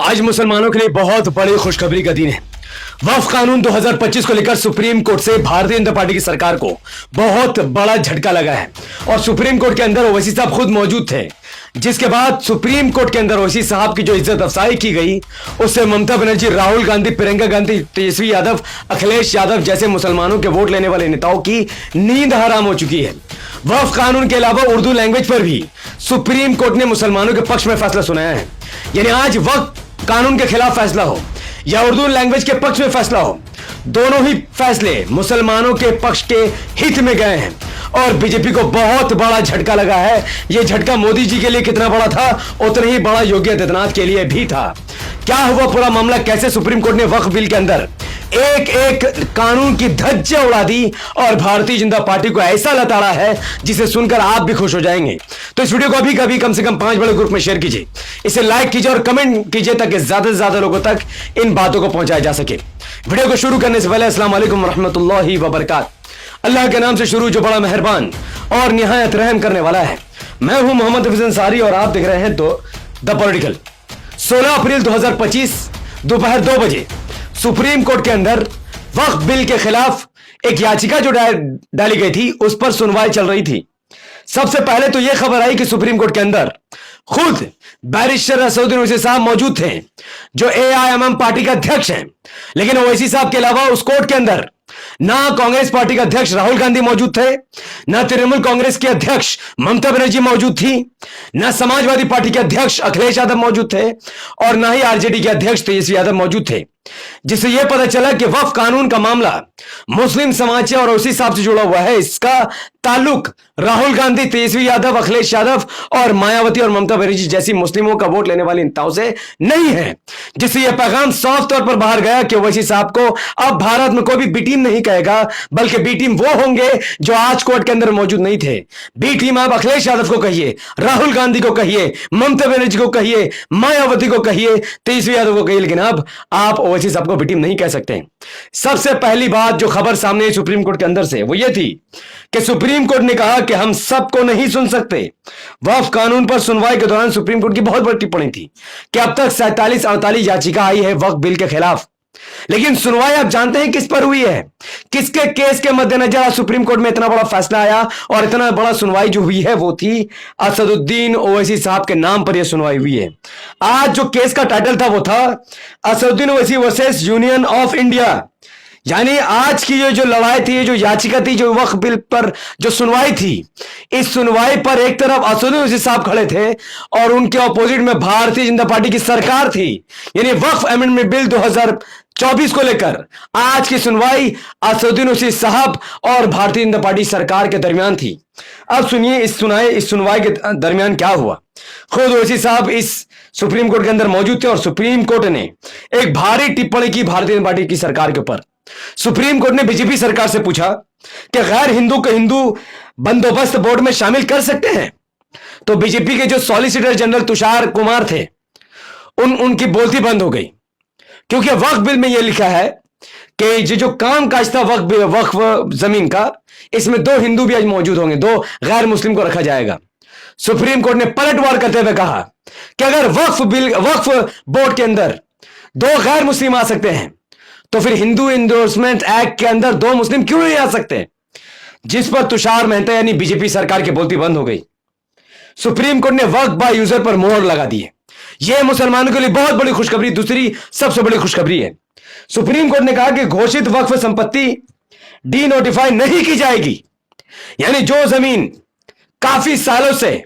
आज मुसलमानों के लिए बहुत बड़ी खुशखबरी का दिन है। वक्फ कानून 2025 को लेकर सुप्रीम कोर्ट से भारतीय जनता पार्टी की सरकार को बहुत बड़ा झटका लगा है और सुप्रीम कोर्ट के अंदर ओवैसी साहब खुद मौजूद थे, जिसके बाद सुप्रीम कोर्ट के अंदर ओवैसी साहब की जो इज्जत अफसाई की गई उससे ममता बनर्जी, राहुल गांधी, प्रियंका गांधी, तेजस्वी यादव, अखिलेश यादव जैसे मुसलमानों के वोट लेने वाले नेताओं की नींद हराम हो चुकी है। वक्फ कानून के अलावा उर्दू लैंग्वेज पर भी सुप्रीम कोर्ट ने मुसलमानों के पक्ष में फैसला सुनाया है। यानी आज वक्फ कानून के खिलाफ फैसला हो या उर्दू लैंग्वेज के पक्ष में फैसला हो, दोनों ही फैसले मुसलमानों के पक्ष के हित में गए हैं और बीजेपी को बहुत बड़ा झटका लगा है। यह झटका मोदी जी के लिए कितना बड़ा था, उतना ही बड़ा योगी आदित्यनाथ के लिए भी था। क्या हुआ पूरा मामला, कैसे सुप्रीम कोर्ट ने वक्फ बिल के अंदर एक एक कानून की धज्जियां उड़ा दी और भारतीय जनता पार्टी को ऐसा लताड़ा है जिसे सुनकर आप भी खुश हो जाएंगे। तो इस वीडियो को अभी कभी कम से कम 5 बड़े ग्रुप में शेयर कीजिए, इसे लाइक कीजिए और कमेंट कीजिए ताकि ज्यादा से ज्यादा लोगों तक इन बातों को पहुंचाया जा सके। वीडियो को शुरू करने से पहले अस्सलाम वालेकुम रहमतुल्लाहि व बरकातहू। अल्लाह के नाम से शुरू जो बड़ा मेहरबान और निहायत रहम करने वाला है। मैं हूं मोहम्मद हफीज अंसारी और आप देख रहे हैं द पॉलिटिकल। 16 अप्रैल 2025 दोपहर 2 बजे सुप्रीम कोर्ट के अंदर वक्फ बिल के खिलाफ एक याचिका जो डाली गई थी उस पर सुनवाई चल रही थी। सबसे पहले तो यह खबर आई कि सुप्रीम कोर्ट के अंदर खुद बैरिस्टर असदुद्दीन ओवैसी साहब मौजूद थे जो एआईएमएम पार्टी का अध्यक्ष हैं। लेकिन ओवैसी साहब के अलावा उस कोर्ट के अंदर ना कांग्रेस पार्टी का अध्यक्ष राहुल गांधी मौजूद थे, ना तृणमूल कांग्रेस के अध्यक्ष ममता बनर्जी मौजूद थी, ना समाजवादी पार्टी के अध्यक्ष अखिलेश यादव मौजूद थे और ना ही आरजेडी के अध्यक्ष तेजस्वी यादव मौजूद थे। जिससे यह पता चला कि वक्फ कानून का मामला मुस्लिम समाज से और ओवैसी साहब से जुड़ा हुआ है। इसका ताल्लुक राहुल गांधी, तेजस्वी यादव, अखिलेश यादव और मायावती और ममता बनर्जी जैसी मुस्लिमों का वोट लेने वाले नेताओं से नहीं है। जिससे यह पैगाम साफ तौर पर बाहर गया कि ओवैसी साहब को अब भारत में कोई भी बी टीम नहीं कहेगा, बल्कि बी टीम वो होंगे जो आज कोर्ट के अंदर मौजूद नहीं थे। बी टीम आप अखिलेश यादव को कहिए, राहुल गांधी को कहिए, ममता बनर्जी को कहिए, मायावती को कहिए, तेजस्वी यादव को कहिए, लेकिन अब आप ओवैसी साहब को बी टीम नहीं कह सकते। सबसे पहली बात जो खबर सामने आई सुप्रीम कोर्ट के अंदर से वो ये थी कि सुप्रीम कोर्ट ने कहा कि हम सबको नहीं सुन सकते। वक्फ कानून पर सुनवाई के दौरान सुप्रीम कोर्ट की बहुत बड़ी टिप्पणी थी कि अब तक 47-48 याचिका आई है वक्फ बिल के खिलाफ, लेकिन सुनवाई आप जानते हैं किस पर हुई है, किसके केस के मद्देनजर आज सुप्रीम कोर्ट में इतना बड़ा फैसला आया और इतना बड़ा सुनवाई जो हुई है वो थी असदुद्दीन ओवैसी साहब के नाम पर यह सुनवाई हुई है। आज जो केस का टाइटल था वो था Asaduddin Owaisi versus union of India. यानी आज की ये जो लड़ाई थी, जो याचिका थी, जो वक्फ बिल पर जो सुनवाई थी, इस सुनवाई पर एक तरफ असदुद्दीन ओवैसी साहब खड़े थे और उनके ऑपोजिट में भारतीय जनता पार्टी की सरकार थी। यानी वक्फ अमेंडमेंट बिल 2024 को लेकर आज की सुनवाई असदुद्दीन ओवैसी साहब और भारतीय जनता पार्टी सरकार के दरमियान थी। अब सुनिए इस सुनवाई के दरमियान क्या हुआ। खुद ओवैसी साहब इस सुप्रीम कोर्ट के अंदर मौजूद थे और सुप्रीम कोर्ट ने एक भारी टिप्पणी की भारतीय जनता पार्टी की सरकार के ऊपर। सुप्रीम कोर्ट ने बीजेपी सरकार से पूछा कि गैर हिंदू को हिंदू बंदोबस्त बोर्ड में शामिल कर सकते हैं। तो बीजेपी के जो सॉलिसिटर जनरल तुषार कुमार थे उनकी बोलती बंद हो गई, क्योंकि वक्फ बिल में यह लिखा है कि जो काम काज था वक्फ जमीन का, इसमें 2 हिंदू भी आज मौजूद होंगे, 2 गैर मुस्लिम को रखा जाएगा। सुप्रीम कोर्ट ने पलटवार करते हुए कहा कि अगर वक्फ बोर्ड के अंदर 2 गैर मुस्लिम आ सकते हैं तो फिर हिंदू इंडोर्समेंट एक्ट के अंदर 2 मुस्लिम क्यों नहीं आ सकते। जिस पर तुषार मेहता यानी बीजेपी सरकार की बोलती बंद हो गई। सुप्रीम कोर्ट ने वक्फ बाय यूजर पर मोहर लगा दी है। यह मुसलमानों के लिए बहुत बड़ी खुशखबरी, दूसरी सबसे बड़ी खुशखबरी है। सुप्रीम कोर्ट ने कहा कि घोषित वक्फ संपत्ति डी नोटिफाई नहीं की जाएगी। यानी जो जमीन काफी सालों से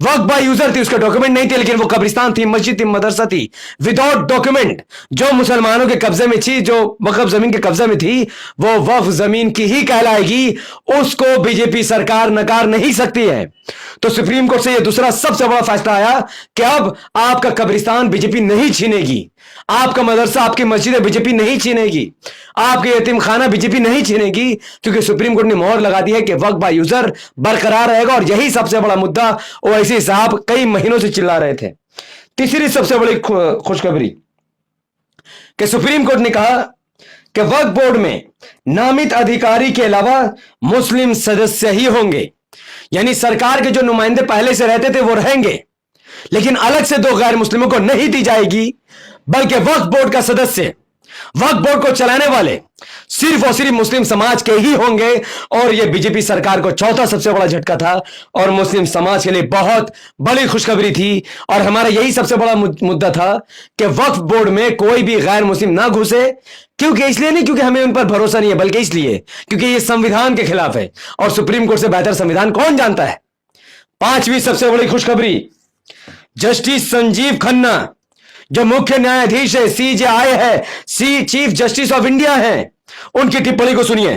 वक्फ बाय यूजर थी, उसके डॉक्यूमेंट नहीं थे, लेकिन वो कब्रिस्तान थी, मस्जिद थी, मदरसा थी, विदाउट डॉक्यूमेंट जो मुसलमानों के कब्जे में थी, जो वक्फ जमीन के कब्जे में थी, वो वक्फ जमीन की ही कहलाएगी। उसको बीजेपी सरकार नकार नहीं सकती है। तो सुप्रीम कोर्ट से यह दूसरा सबसे बड़ा फैसला आया कि अब आपका कब्रिस्तान बीजेपी नहीं छीनेगी, आपका मदरसा, आपकी मस्जिद बीजेपी नहीं छीनेगी, आपके यतीम खाना बीजेपी नहीं छीनेगी, क्योंकि सुप्रीम कोर्ट ने मोहर लगा दी है कि वक्फ बाय यूजर बरकरार रहेगा। और यही सबसे बड़ा मुद्दा ओवैसी साहब कई महीनों से चिल्ला रहे थे। तीसरी सबसे बड़ी खुशखबरी कि सुप्रीम कोर्ट ने कहा कि वक्फ बोर्ड में नामित अधिकारी के अलावा मुस्लिम सदस्य ही होंगे। यानी सरकार के जो नुमाइंदे पहले से रहते थे वो रहेंगे, लेकिन अलग से 2 गैर मुस्लिमों को नहीं दी जाएगी, बल्कि वक्फ बोर्ड का सदस्य, वक्फ बोर्ड को चलाने वाले सिर्फ और सिर्फ मुस्लिम समाज के ही होंगे। और यह बीजेपी सरकार को चौथा सबसे बड़ा झटका था और मुस्लिम समाज के लिए बहुत बड़ी खुशखबरी थी। और हमारा यही सबसे बड़ा मुद्दा था कि वक्फ बोर्ड में कोई भी गैर मुस्लिम ना घुसे, क्योंकि इसलिए नहीं क्योंकि हमें उन पर भरोसा नहीं है, बल्कि इसलिए क्योंकि यह संविधान के खिलाफ है और सुप्रीम कोर्ट से बेहतर संविधान कौन जानता है। 5वीं सबसे बड़ी खुशखबरी, जस्टिस संजीव खन्ना जो मुख्य न्यायाधीश है, CJI है, चीफ जस्टिस ऑफ इंडिया है, उनकी टिप्पणी को सुनिए।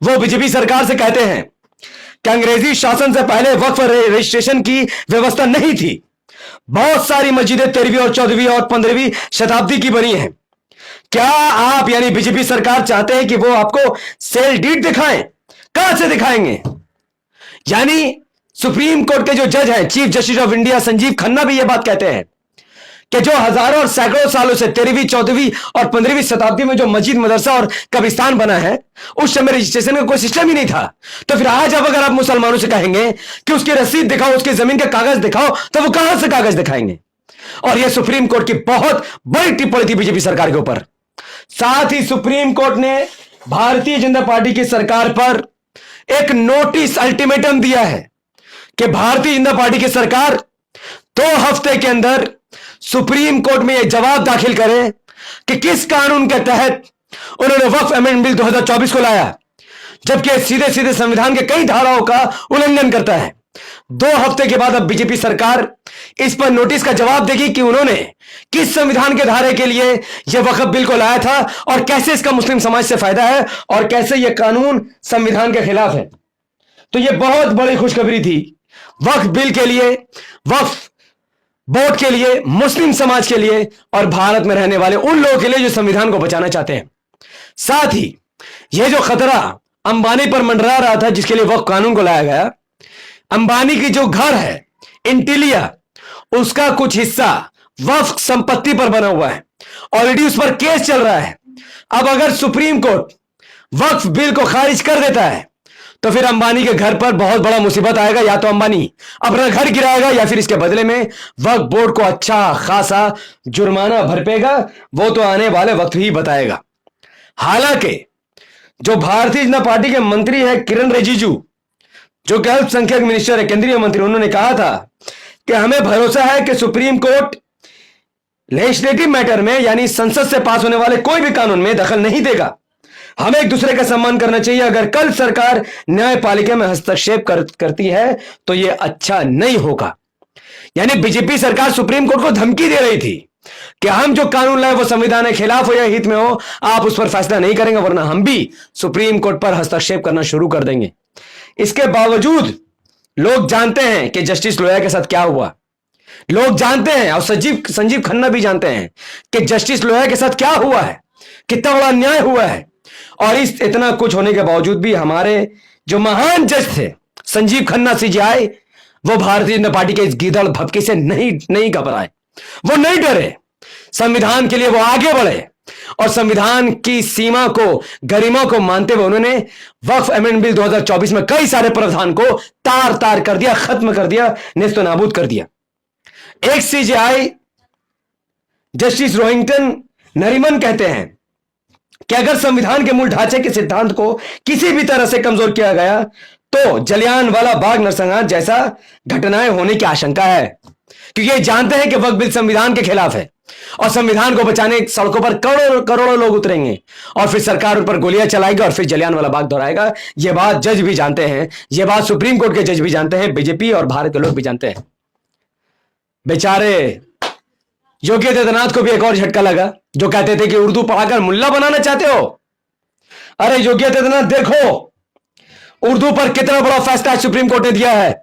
वो बीजेपी सरकार से कहते हैं कि अंग्रेजी शासन से पहले वक्फ रजिस्ट्रेशन की व्यवस्था नहीं थी। बहुत सारी मस्जिदें 13वीं और 14वीं और 15वीं शताब्दी की बनी हैं। क्या आप यानी बीजेपी सरकार चाहते हैं कि वो आपको सेल डीड दिखाएं? कहां से दिखाएंगे? यानी सुप्रीम कोर्ट के जो जज हैं, chief justice of India Sanjeev Khanna भी यह बात कहते हैं कि जो हजारों और सैकड़ों सालों से 13वीं, 14वीं और 15वीं शताब्दी में जो मस्जिद, मदरसा और कब्रिस्तान बना है, उस समय रजिस्ट्रेशन का कोई सिस्टम ही नहीं था। तो फिर आज अब अगर आप मुसलमानों से कहेंगे कि उसकी रसीद दिखाओ, उसकी जमीन के कागज दिखाओ, तो वो कहां से कागज दिखाएंगे? और यह सुप्रीम कोर्ट की बहुत बड़ी टिप्पणी थी बीजेपी सरकार के ऊपर। साथ ही सुप्रीम कोर्ट ने भारतीय जनता पार्टी की सरकार पर एक नोटिस, अल्टीमेटम दिया है कि भारतीय जनता पार्टी की सरकार 2 हफ्ते के अंदर सुप्रीम कोर्ट में यह जवाब दाखिल करे कि किस कानून के तहत उन्होंने वक्फ अमेंडमेंट बिल 2024 को लाया, जबकि सीधे सीधे संविधान के कई धाराओं का उल्लंघन करता है। 2 हफ्ते के बाद अब बीजेपी सरकार इस पर नोटिस का जवाब देगी कि उन्होंने किस संविधान के धारे के लिए यह वक्फ बिल को लाया था और कैसे इसका मुस्लिम समाज से फायदा है और कैसे यह कानून संविधान के खिलाफ है। तो यह बहुत बड़ी खुशखबरी थी वक्फ बिल के लिए, वक्फ बोर्ड के लिए, मुस्लिम समाज के लिए और भारत में रहने वाले उन लोगों के लिए जो संविधान को बचाना चाहते हैं। साथ ही यह जो खतरा अंबानी पर मंडरा रहा था, जिसके लिए वक्फ कानून को लाया गया, अंबानी की जो घर है इंटीलिया, उसका कुछ हिस्सा वक्फ संपत्ति पर बना हुआ है, ऑलरेडी उस पर केस चल रहा है। अब अगर सुप्रीम कोर्ट वक्फ बिल को खारिज कर देता है तो फिर अंबानी के घर पर बहुत बड़ा मुसीबत आएगा। या तो अंबानी अपना घर गिराएगा या फिर इसके बदले में वक्फ बोर्ड को अच्छा खासा जुर्माना भरपेगा। वो तो आने वाले वक्त ही बताएगा। हालांकि जो भारतीय जनता पार्टी के मंत्री है किरण रिजिजू, जो कि अल्पसंख्यक मिनिस्टर है, केंद्रीय मंत्री, उन्होंने कहा था कि हमें भरोसा है कि सुप्रीम कोर्ट लेजिस्लेटिव मैटर में यानी संसद से पास होने वाले कोई भी कानून में दखल नहीं देगा। हमें एक दूसरे का सम्मान करना चाहिए। अगर कल सरकार न्यायपालिका में हस्तक्षेप करती है तो यह अच्छा नहीं होगा। यानी बीजेपी सरकार सुप्रीम कोर्ट को धमकी दे रही थी कि हम जो कानून लाए वो संविधान के खिलाफ हो या हित में हो, आप उस पर फैसला नहीं करेंगे, वरना हम भी सुप्रीम कोर्ट पर हस्तक्षेप करना शुरू कर देंगे। इसके बावजूद लोग जानते हैं कि जस्टिस लोया के साथ क्या हुआ। लोग जानते हैं और संजीव खन्ना भी जानते हैं कि जस्टिस लोया के साथ क्या हुआ है, कितना बड़ा अन्याय हुआ है। और इस इतना कुछ होने के बावजूद भी हमारे जो महान जज थे संजीव खन्ना CJI, वो भारतीय जनता पार्टी के इस गीदड़ भपके से नहीं घबराए, वो नहीं डरे। संविधान के लिए वो आगे बढ़े और संविधान की सीमा को, गरिमा को मानते हुए उन्होंने वक्फ अमेंडमेंट बिल 2024 में कई सारे प्रावधान को तार तार कर दिया, खत्म कर दिया, नेस्तो नाबूद कर दिया। एक CJI जस्टिस रोहिंटन नरीमन कहते हैं कि अगर संविधान के मूल ढांचे के सिद्धांत को किसी भी तरह से कमजोर किया गया तो जलियांवाला बाग नरसंहार जैसा घटनाएं होने की आशंका है, क्योंकि ये जानते हैं कि वक्फ बिल संविधान के खिलाफ है और संविधान को बचाने सड़कों पर करोड़ों लोग उतरेंगे और फिर सरकार उन पर गोलियां चलाएगी और फिर जलियांवाला बाग दोहराएगा। यह बात जज भी जानते हैं, यह बात सुप्रीम कोर्ट के जज भी जानते हैं, बीजेपी और भारत के लोग भी जानते हैं। बेचारे योगी आदित्यनाथ को भी एक और झटका लगा, जो कहते थे कि उर्दू पढ़ाकर मुल्ला बनाना चाहते हो। अरे योगी आदित्यनाथ, देखो उर्दू पर कितना बड़ा फैसला सुप्रीम कोर्ट ने दिया है।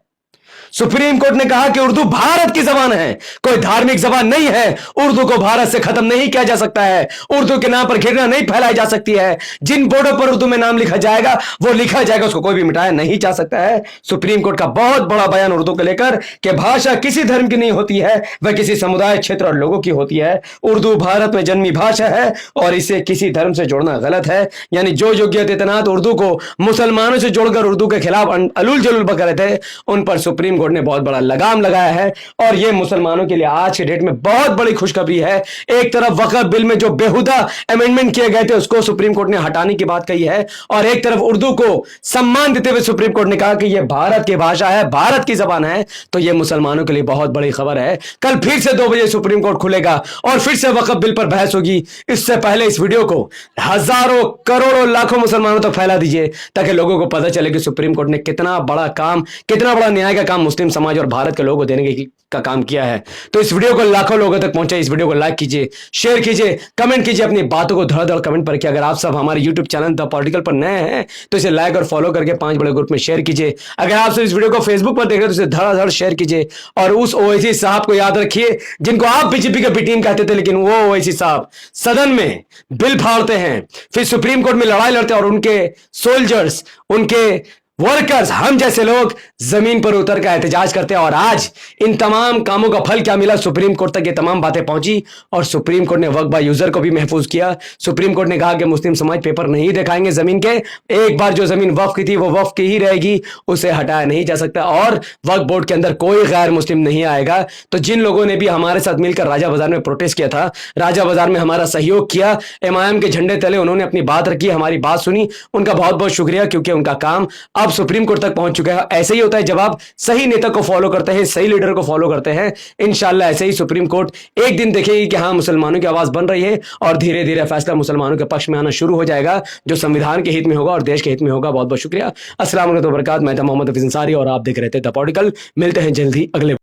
सुप्रीम कोर्ट ने कहा कि उर्दू भारत की जबान है, कोई धार्मिक जबान नहीं है। उर्दू को भारत से खत्म नहीं किया जा सकता है, उर्दू के नाम पर घृणा नहीं फैलाई जा सकती है। जिन बोर्डों पर उर्दू में नाम लिखा जाएगा वो लिखा जाएगा, उसको कोई भी मिटाया नहीं जा सकता है। सुप्रीम कोर्ट का बहुत बड़ा बयान उर्दू को लेकर कि भाषा किसी धर्म की नहीं होती है, वह किसी समुदाय, क्षेत्र और लोगों की होती है। उर्दू भारत में जन्मी भाषा है और इसे किसी धर्म से जोड़ना गलत है। यानी जो योगी आदित्यनाथ उर्दू को मुसलमानों से जोड़कर उर्दू के खिलाफ अलूल जलूल बक रहे थे, उन पर सुप्रीम कोर्ट ने बहुत बड़ा लगाम लगाया है और ये मुसलमानों के लिए आज के डेट में बहुत बड़ी खुशखबरी है। एक तरफ वक्फ बिल में जो बेहुदा अमेंडमेंट किए गए थे उसको सुप्रीम कोर्ट ने हटाने की बात कही है और एक तरफ उर्दू को सम्मान देते हुए सुप्रीम कोर्ट ने कहा कि यह भारत की भाषा है, भारत की जबान है। तो यह मुसलमानों के लिए बहुत बड़ी खबर है। कल फिर से 2 बजे सुप्रीम कोर्ट खुलेगा और फिर से वक्फ बिल पर बहस होगी। इससे पहले इस वीडियो को हजारों करोड़ों लाखों मुसलमानों तक फैला दीजिए ताकि लोगों को पता चले कि सुप्रीम कोर्ट ने कितना बड़ा काम, कितना बड़ा न्याय का काम मुस्लिम समाज और भारत के लोगों को देने का काम किया है। तो इस वीडियो को लाखों लोगों तक पहुंचे, इस वीडियो को लाइक कीजिए, शेयर कीजिए, कमेंट कीजिए, अपनी बातों को धड़ाधड़ कमेंट पर किया। अगर आप सब हमारे यूट्यूब चैनल द पॉलिटिकल पर नए हैं तो इसे लाइक और फॉलो करके 5 बड़े ग्रुप में शेयर कीजिए। अगर आप सब इस वीडियो को फेसबुक पर देख रहे हैं तो इसे धड़ाधड़ शेयर कीजिए और उस ओवैसी साहब को याद रखिए जिनको आप बीजेपी के बी टीम कहते थे, लेकिन वो ओवैसी साहब सदन में बिल फाड़ते हैं, फिर सुप्रीम कोर्ट में लड़ाई लड़ते हैं और उनके सोल्जर्स, उनके वर्कर्स, हम जैसे लोग जमीन पर उतर कर एहतजाज करते हैं। और आज इन तमाम कामों का फल क्या मिला? सुप्रीम कोर्ट तक ये तमाम बातें पहुंची और सुप्रीम कोर्ट ने वक्फ बा यूजर को भी महफूज किया। सुप्रीम कोर्ट ने कहा कि मुस्लिम समाज पेपर नहीं दिखाएंगे जमीन के, एक बार जो जमीन वक्फ की थी वो वक्फ की ही रहेगी, उसे हटाया नहीं जा सकता और वक्फ बोर्ड के अंदर कोई गैर मुस्लिम नहीं आएगा। तो जिन लोगों ने भी हमारे साथ मिलकर राजा बाजार में प्रोटेस्ट किया था, राजा बाजार में हमारा सहयोग किया, एमआईएम के झंडे तले उन्होंने अपनी बात रखी, हमारी बात सुनी, उनका बहुत बहुत शुक्रिया, क्योंकि उनका काम अब सुप्रीम कोर्ट तक पहुंच चुका है। ऐसे ही होता है जब आप सही नेता को फॉलो करते हैं, सही लीडर को फॉलो करते हैं। इंशाल्लाह ऐसे ही सुप्रीम कोर्ट एक दिन देखेगी कि हाँ, मुसलमानों की आवाज बन रही है और धीरे धीरे फैसला मुसलमानों के पक्ष में आना शुरू हो जाएगा, जो संविधान के हित में होगा और देश के हित में होगा। बहुत बहुत शुक्रिया। अस्सलाम वालेकुम वबरकात। मैं था मोहम्मद हफीज अंसारी और आप देख रहे थे द पॉलिटिकल। मिलते हैं जल्द ही अगले